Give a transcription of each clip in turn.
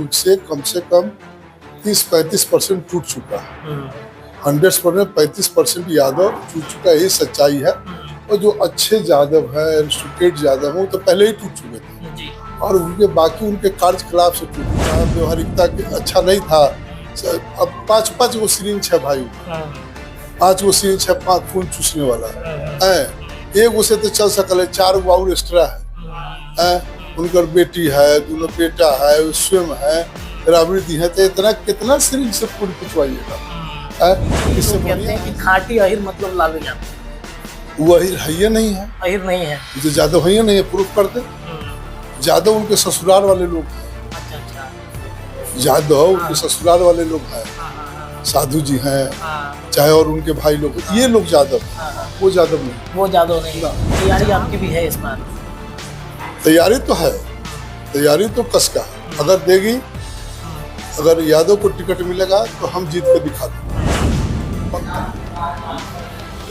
उनसे कम 30-35% टूट चुका है। 100% 35% यादव टूट चुका है, ये सच्चाई है। और जो अच्छे यादव है, एरिस्टोक्रेट यादव है, वो तो पहले ही टूट चुके थे और उनके बाकी उनके कार्यकलाप से टूट चुका। व्यवहारिकता अच्छा नहीं था। अब पाँच वो सिरिंज है भाई, 5 वो सिरिंज है, 5 खून चूसने वाला है। एक उसे तो चल सकल है, 4 वो और एक्स्ट्रा है। उनकर बेटी है, दोनों बेटा है, स्वयं है, राबड़ी दी है, तो इतना कितना सिरिंज से खून पिछवाइएगा। इससे कहते हैं कि खाटी अहिर मतलब लालू यादव। वो अहिर है नहीं है, अहिर नहीं है, जो यादव है नहीं है, प्रूफ कर दे। यादव उनके ससुराल वाले लोग हैं। यादव उनके ससुराल वाले लोग हैं, साधु जी हैं, चाहे और उनके भाई लोग, ये लोग यादव, वो यादव नहीं, वो यादव नहीं। तैयारी आपकी भी है इस बार? तैयारी तो है, तैयारी तो कसका है। अगर देगी, अगर यादव को टिकट मिलेगा तो हम जीत के दिखा देंगे।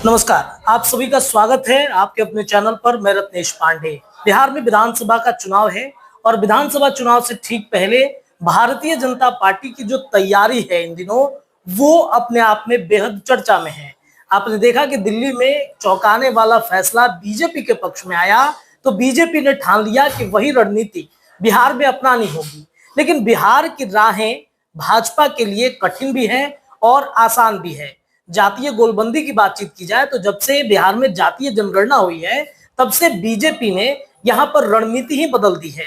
नमस्कार, आप सभी का स्वागत है आपके अपने चैनल पर। मैं रत्नेश पांडे। बिहार में विधानसभा का चुनाव है और विधानसभा चुनाव से ठीक पहले भारतीय जनता पार्टी की जो तैयारी है इन दिनों, वो अपने आप में बेहद चर्चा में है। आपने देखा कि दिल्ली में चौंकाने वाला फैसला बीजेपी के पक्ष में आया, तो बीजेपी ने ठान लिया कि वही रणनीति बिहार में अपनानी होगी। लेकिन बिहार की राहें भाजपा के लिए कठिन भी है और आसान भी है। जातीय गोलबंदी की बातचीत की जाए तो जब से बिहार में जातीय जनगणना हुई है, तब से बीजेपी ने यहां पर रणनीति ही बदल दी है।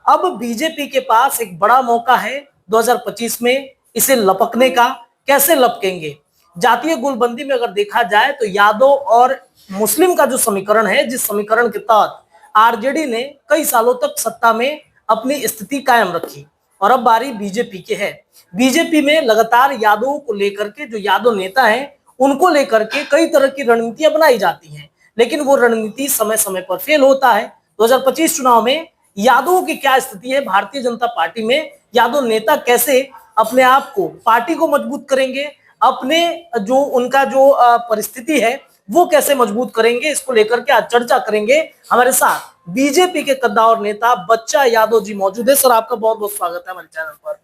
अब बीजेपी के पास एक बड़ा मौका है 2025 में इसे लपकने का। कैसे लपकेंगे? जातीय गोलबंदी में अगर देखा जाए तो यादव और मुस्लिम का जो समीकरण है, जिस समीकरण के तहत आरजेडी ने कई सालों तक सत्ता में अपनी स्थिति कायम रखी, और अब बारी बीजेपी के है। बीजेपी में लगातार यादवों को लेकर के, जो यादव नेता हैं उनको लेकर के कई तरह की रणनीतियां बनाई जाती हैं, लेकिन वो रणनीति समय समय पर फेल होता है। 2025 चुनाव में यादवों की क्या स्थिति है भारतीय जनता पार्टी में? यादव नेता कैसे अपने आप को, पार्टी को मजबूत करेंगे, अपने जो उनका जो परिस्थिति है वो कैसे मजबूत करेंगे, इसको लेकर के आज चर्चा करेंगे। हमारे साथ बीजेपी के कद्दावर नेता बच्चा यादव जी मौजूद है। सर, आपका बहुत बहुत स्वागत है हमारे चैनल पर।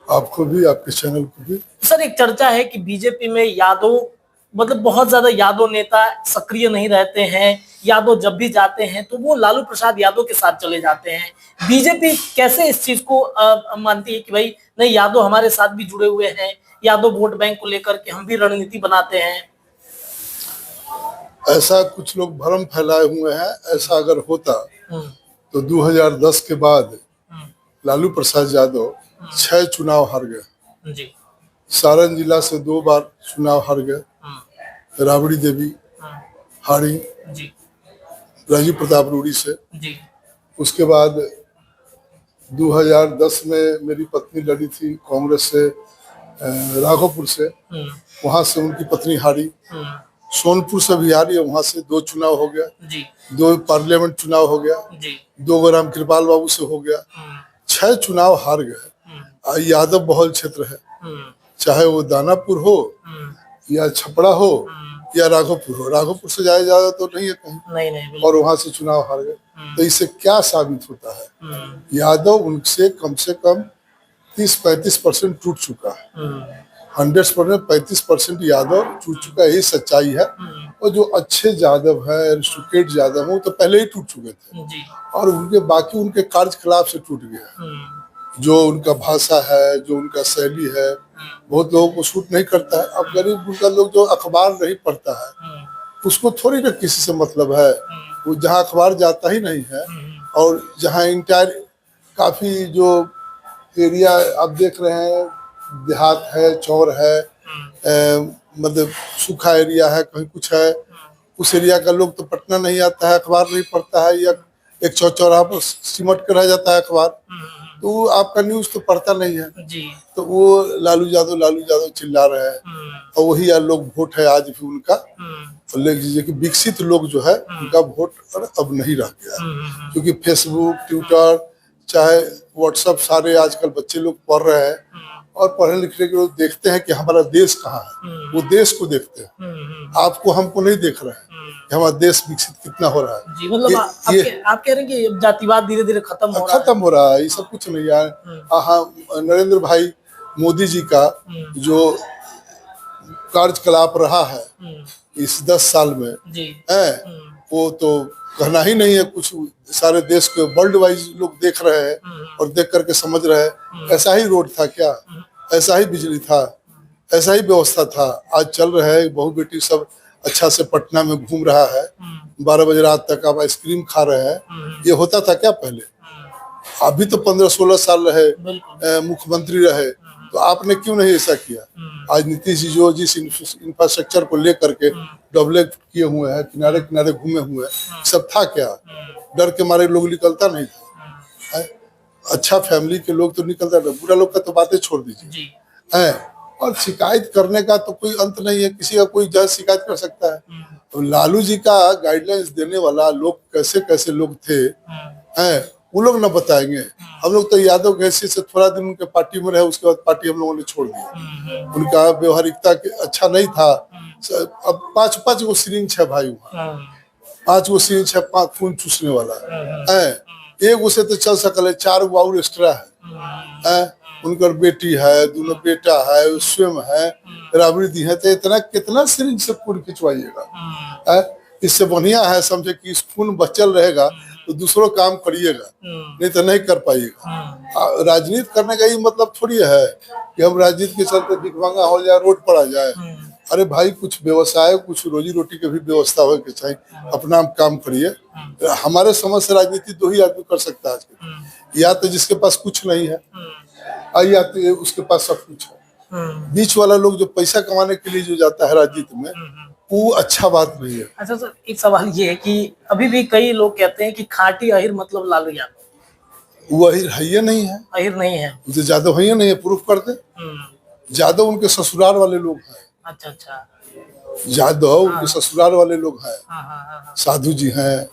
आपको भी, आपके चैनल को भी। सर, एक चर्चा है कि बीजेपी में यादव, मतलब बहुत ज्यादा यादव नेता सक्रिय नहीं रहते हैं। यादव जब भी जाते हैं तो वो लालू प्रसाद यादव के साथ चले जाते हैं। बीजेपी कैसे इस चीज को मानती है कि भाई नहीं, यादव हमारे साथ भी जुड़े हुए हैं, यादव वोट बैंक को लेकर के हम भी रणनीति बनाते हैं? ऐसा कुछ लोग भ्रम फैलाए हुए हैं। ऐसा अगर होता तो 2010 के बाद लालू प्रसाद यादव 6 चुनाव हार गए जी। सारण जिला से 2 बार चुनाव हार गए, राबड़ी देवी हारी जी, राजीव प्रताप रूडी से जी। उसके बाद 2010 में मेरी पत्नी लड़ी थी कांग्रेस से, राघोपुर से, वहां से उनकी पत्नी हारी। सोनपुर से भी हारी, वहां से 2 चुनाव हो गया जी। 2 पार्लियामेंट चुनाव हो गया जी। 2 राम कृपाल बाबू से हो गया। 6 चुनाव हार गए। यादव बहुल क्षेत्र है, चाहे वो दानापुर हो या छपरा हो या राघोपुर हो। राघोपुर से ज्यादा तो नहीं है कहीं, नहीं। और वहां से चुनाव हार गए। तो इससे क्या साबित होता है? यादव उनसे कम 30-35% टूट चुका है। 100% 35% यादव टूट चुका है, ये सच्चाई है। और जो अच्छे यादव है, एरिस्टोक्रेट यादव है, वो तो पहले ही टूट चुके थे और उनके बाकी उनके कार्यकलाप से टूट गया। जो उनका भाषा है, जो उनका शैली है, बहुत लोगों को सूट नहीं करता है। अब गरीब उनका लोग जो अखबार नहीं पढ़ता है, उसको थोड़ी ना किसी से मतलब है। वो जहाँ अखबार जाता ही नहीं है, और जहाँ इंटायर काफी जो एरिया आप देख रहे हैं, देहात है, चौर है, मतलब सूखा एरिया है, कहीं कुछ है, उस एरिया का लोग तो पटना नहीं आता है, अखबार नहीं पढ़ता है, या एक चौराहा पर सिमट कर रह जाता है अखबार, तो वो आपका न्यूज तो पढ़ता नहीं है जी। तो वो लालू यादव चिल्ला रहे हैं, और वही लोग वोट है आज भी उनका। तो ले लीजिए कि विकसित लोग जो है उनका वोट अब नहीं रह गया, क्योंकि फेसबुक, ट्विटर, चाहे व्हाट्सएप, सारे आजकल बच्चे लोग पढ़ रहे हैं, और पढ़ने लिखने के लोग देखते हैं कि हमारा देश कहाँ है, वो देश को देखते हैं। आपको हमको नहीं देख रहे हैं। कि हमारा देश विकसित कितना हो रहा है। जी, मतलब आप कह रहे हैं कि जातिवाद धीरे धीरे खत्म हो रहा है। खत्म हो रहा है, ये सब कुछ नहीं यार। हाँ, नरेंद्र भाई मोदी जी का जो कार्यकलाप रहा है इस 10 साल में है, वो तो कहना ही नहीं है कुछ। सारे देश के वर्ल्ड वाइज लोग देख रहे हैं और देख करके समझ रहे हैं ऐसा ही रोड था क्या, ऐसा ही बिजली था, ऐसा ही व्यवस्था था। आज चल रहा है, बहू बेटी सब अच्छा से पटना में घूम रहा है, 12 बजे रात तक आप आइसक्रीम खा रहे हैं। ये होता था क्या पहले? अभी तो 15-16 साल रहे, मुख्यमंत्री रहे, तो आपने क्यों नहीं ऐसा किया? आज नीतीश जी जो जिस इंफ्रास्ट्रक्चर को लेकर के डेवलप किए हुए हैं, किनारे किनारे घूमे हुए हैं, सब था क्या? डर के मारे लोग निकलता नहीं था। अच्छा फैमिली के लोग तो निकलता था, बुरा लोग का तो बातें छोड़ दीजिए है। और शिकायत करने का तो कोई अंत नहीं है, किसी का कोई जज शिकायत कर सकता है। तो लालू जी का गाइडलाइंस देने वाला लोग कैसे कैसे लोग थे हैं, वो लोग न बताएंगे। हम लोग तो यादव के हैसियत से थोड़ा दिन उनके पार्टी में रहे, उसके बाद पार्टी हम लोगों ने छोड़ दिया। उनका व्यवहारिकता अच्छा नहीं था। अब 5-5 गो सिरिंज है भाई, 5 गो सिरिंज है, 5 खून चूसने वाला है। एक उसे तो चल सकल है, 4 गो और एक्स्ट्रा है। उनकर बेटी है, दोनों बेटा है, स्वयं है, राबड़ी दी है, तो इतना कितना सिरिंज से खून खिंचवाइएगा? इससे बढ़िया है समझे कि इस खून बचल रहेगा तो दूसरों काम करिएगा, नहीं तो नहीं कर पाइएगा। राजनीति करने का ये मतलब थोड़ी है कि हम राजनीति के चलते भिखमंगा हो जाए, रोड पर आ जाए। अरे भाई, कुछ व्यवसाय, कुछ रोजी रोटी की भी व्यवस्था हो के चाहिए, अपना काम करिए। हमारे समझ से राजनीति 2 ही आदमी कर सकता है आज के, या तो जिसके पास कुछ नहीं है, या तो उसके पास सब कुछ है। बीच वाला लोग जो पैसा कमाने के लिए जो जाता है राजनीति में, वो अच्छा बात नहीं है। अच्छा सर, एक सवाल ये है कि अभी भी कई लोग कहते हैं कि खाटी अहिर मतलब लालू यादव। वो अहिर है ही नहीं है, अहिर नहीं है, उसे जादव है ही नहीं है, प्रूफ कर दे। जादव उनके ससुराल वाले लोग हैं। अच्छा अच्छा, जादव उनके ससुराल वाले लोग हैं, साधु जी हैं,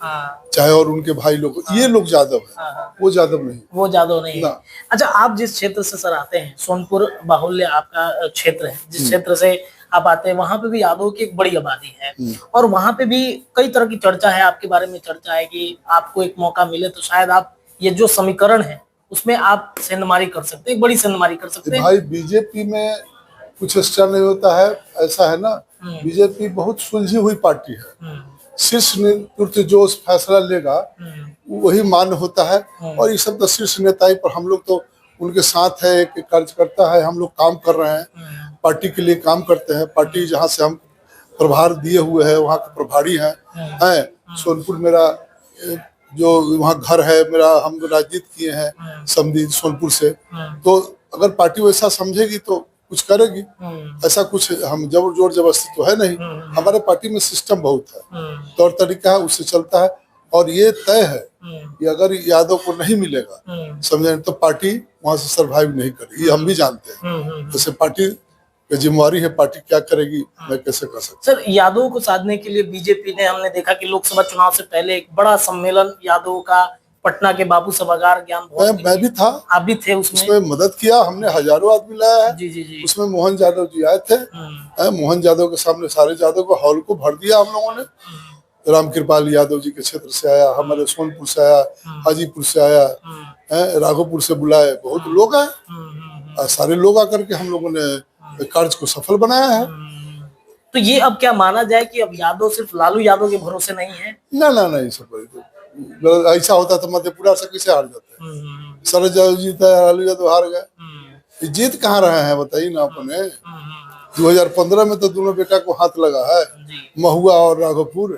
चाहे और उनके भाई लोग, ये लोग जादव है, वो जादव नहीं, वो जादव नहीं है। अच्छा, आप जिस क्षेत्र से सर आते हैं, सोनपुर बाहुल्य आपका क्षेत्र है, जिस क्षेत्र से आप आते हैं, वहां पे भी यादव की एक बड़ी आबादी है और वहां पे भी कई तरह की चर्चा है, आपके बारे में चर्चा है कि आपको एक मौका मिले तो शायद आप ये जो समीकरण है उसमें आप सेंधमारी कर सकते हैं, एक बड़ी सेंधमारी कर सकते हैं। भाई बीजेपी में कुछ अच्छा नहीं होता है, ऐसा है ना। बीजेपी बहुत सुलझी हुई पार्टी है। शीर्ष नेतृत्व जो फैसला लेगा वही मान्य होता है, और ये सब तो शीर्ष नेता ही, पर हम लोग तो उनके साथ है, एक कार्यकर्ता है, हम लोग काम कर रहे हैं, पार्टी के लिए काम करते हैं। पार्टी जहाँ से हम प्रभार दिए हुए हैं वहाँ के प्रभारी हैं। सोनपुर मेरा जो वहाँ घर है मेरा, हम राजनीति किए हैं समझी सोनपुर से, तो अगर पार्टी वैसा समझेगी तो कुछ करेगी। ऐसा कुछ हम जोर जबरदस्ती तो है नहीं। हमारे पार्टी में सिस्टम बहुत है, तौर तरीका है, उससे चलता है। और ये तय है कि अगर यादव को नहीं मिलेगा समझे तो पार्टी वहां से सर्वाइव नहीं करेगी, ये हम भी जानते हैं। जैसे पार्टी की जिम्मेवारी है, पार्टी क्या करेगी मैं कैसे कर सकता। सर, यादव को साधने के लिए बीजेपी ने, हमने देखा कि लोकसभा चुनाव से पहले एक बड़ा सम्मेलन यादव का पटना के बाबू सभागार ज्ञान भवन, मैं भी था, आप भी थे उसमें मदद किया हमने, हजारों आदमी लाया है। जी जी जी। उसमें मोहन यादव जी आए थे। मोहन यादव के सामने सारे यादव को हॉल को भर दिया हम लोगों ने। राम कृपाल यादव जी के क्षेत्र से आया, हमारे सोनपुर से आया, हाजीपुर से आया, राघोपुर से बुलाए, बहुत लोग आए। सारे लोग आकर के हम लोगों ने कार्य को सफल बनाया है। तो ये अब क्या माना जाए कि अब यादव सिर्फ लालू यादव के भरोसे नहीं है? ना ना नहीं, सब ऐसा होता तो मधेपुरा से कैसे हार जाते? शरद यादव जीता है, लालू यादव हार गए। जीत कहाँ रहे हैं बताइए ना अपने। 2015 में तो दोनों बेटा को हाथ लगा है, महुआ और राघोपुर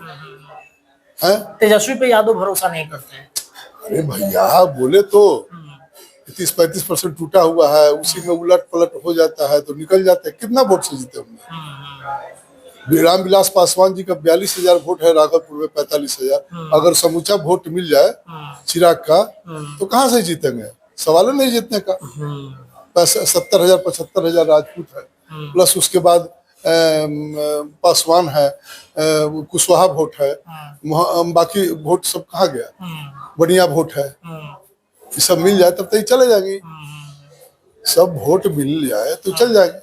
है। तेजस्वी पे यादव भरोसा नहीं करते हैं। अरे भैया बोले तो 30-35% टूटा हुआ है, उसी में उलट पलट हो जाता है तो निकल जाते हैं। कितना वोट से जीते हमने? रामविलास पासवान जी का 42,000 वोट है, राघवपुर में 45,000। अगर समूचा वोट मिल जाए चिराग का तो कहाँ से जीतेंगे? सवाल नहीं जीतने का। 70,000 75,000 राजपूत है, प्लस उसके बाद पासवान है, कुशवाहा वोट है, बाकी वोट सब कहाँ गया? बढ़िया वोट है, ये सब मिल जाए तब तो चले जाएंगे। सब वोट मिल जाए तो चल जाएंगे,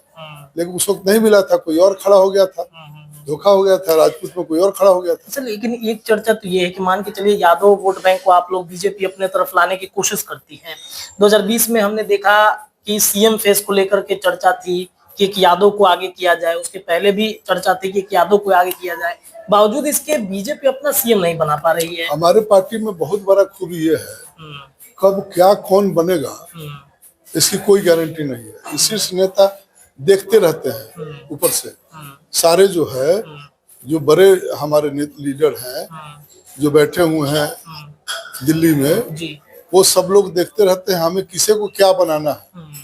लेकिन उस वक्त नहीं मिला था, कोई और खड़ा हो गया था। धोखा हो गया था, राजपूत में कोई और खड़ा हो गया था। अच्छा, लेकिन एक चर्चा तो ये है कि मान के चलिए यादव वोट बैंक को आप लोग बीजेपी अपने तरफ लाने की कोशिश करती है। 2020 में हमने देखा कि सीएम फेस को लेकर के चर्चा थी कि एक यादव को आगे किया जाए, उसके पहले भी चर्चा थी कि एक यादव को आगे किया जाए, बावजूद इसके बीजेपी अपना सीएम नहीं बना पा रही है। हमारे पार्टी में बहुत बड़ा खूबी ये है, कब क्या कौन बनेगा इसकी कोई गारंटी नहीं है। शीर्ष नेता देखते रहते हैं ऊपर से, सारे जो है जो बड़े हमारे लीडर हैं जो बैठे हुए हैं दिल्ली में जी वो सब लोग देखते रहते हैं हमें किसे को क्या बनाना है।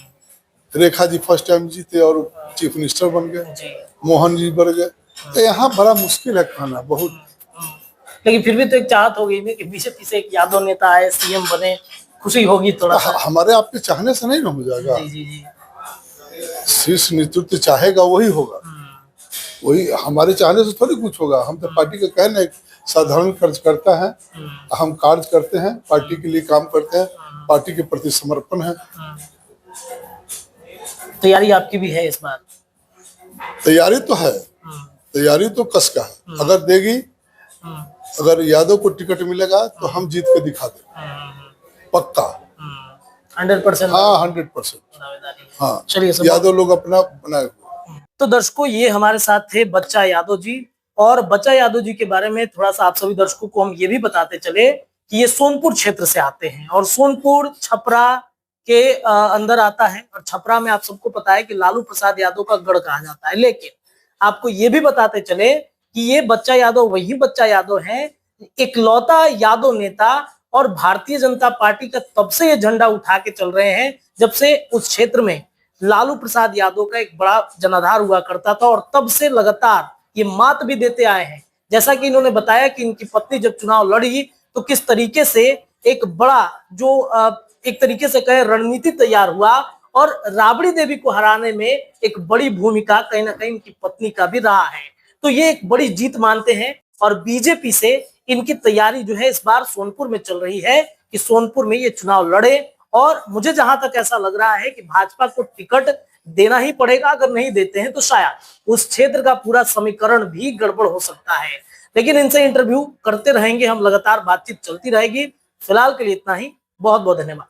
रेखा जी फर्स्ट टाइम जीते और चीफ मिनिस्टर बन गए, मोहन जी बन गए, तो यहाँ बड़ा मुश्किल है खाना बहुत। लेकिन फिर भी तो एक चाहत हो गई कि बीजेपी से एक यादव नेता आए, सीएम बने, खुशी होगी थोड़ा सा। हमारे आपके चाहने से नहीं ना हो जाएगा। जी जी जी। शीर्ष नेतृत्व चाहेगा वही होगा, वही हमारे चाहने से थोड़ी कुछ होगा। हम तो पार्टी का कहना एक साधारण कार्यकर्ता है, हम कार्य करते हैं, पार्टी के लिए काम करते हैं, पार्टी के प्रति समर्पण है। तैयारी आपकी भी है इस बार? तैयारी तो है, तैयारी तो कस का है। अगर देगी, अगर यादव को टिकट मिलेगा तो हम जीत के दिखा देंगे पक्का 100%। हाँ 100%। हाँ चलिए, यादव लोग अपना बनाए हुए। तो दर्शकों, ये हमारे साथ थे बच्चा यादव जी, और बच्चा यादव जी के बारे में थोड़ा सा आप सभी दर्शकों को हम ये भी बताते चले कि ये सोनपुर क्षेत्र से आते हैं और सोनपुर छपरा के अंदर आता है, और छपरा में आप सबको पता है कि लालू प्रसाद यादव का गढ़ कहा जाता है। लेकिन आपको ये भी बताते चले कि ये बच्चा यादव वही बच्चा यादव है, इकलौता यादव नेता, और भारतीय जनता पार्टी का तब से ये झंडा उठा के चल रहे हैं जब से उस क्षेत्र में लालू प्रसाद यादव का एक बड़ा जनाधार हुआ करता था, और तब से लगातार ये मात भी देते आए हैं। जैसा कि इन्होंने बताया कि इनकी पत्नी जब चुनाव लड़ी तो किस तरीके से एक बड़ा जो एक तरीके से कहे रणनीति तैयार हुआ, और राबड़ी देवी को हराने में एक बड़ी भूमिका कहीं ना कहीं इनकी पत्नी का भी रहा है। तो ये एक बड़ी जीत मानते हैं, और बीजेपी से इनकी तैयारी जो है इस बार सोनपुर में चल रही है कि सोनपुर में ये चुनाव लड़े, और मुझे जहां तक ऐसा लग रहा है कि भाजपा को टिकट देना ही पड़ेगा। अगर नहीं देते हैं तो शायद उस क्षेत्र का पूरा समीकरण भी गड़बड़ हो सकता है। लेकिन इनसे इंटरव्यू करते रहेंगे हम, लगातार बातचीत चलती रहेगी। फिलहाल के लिए इतना ही, बहुत बहुत धन्यवाद।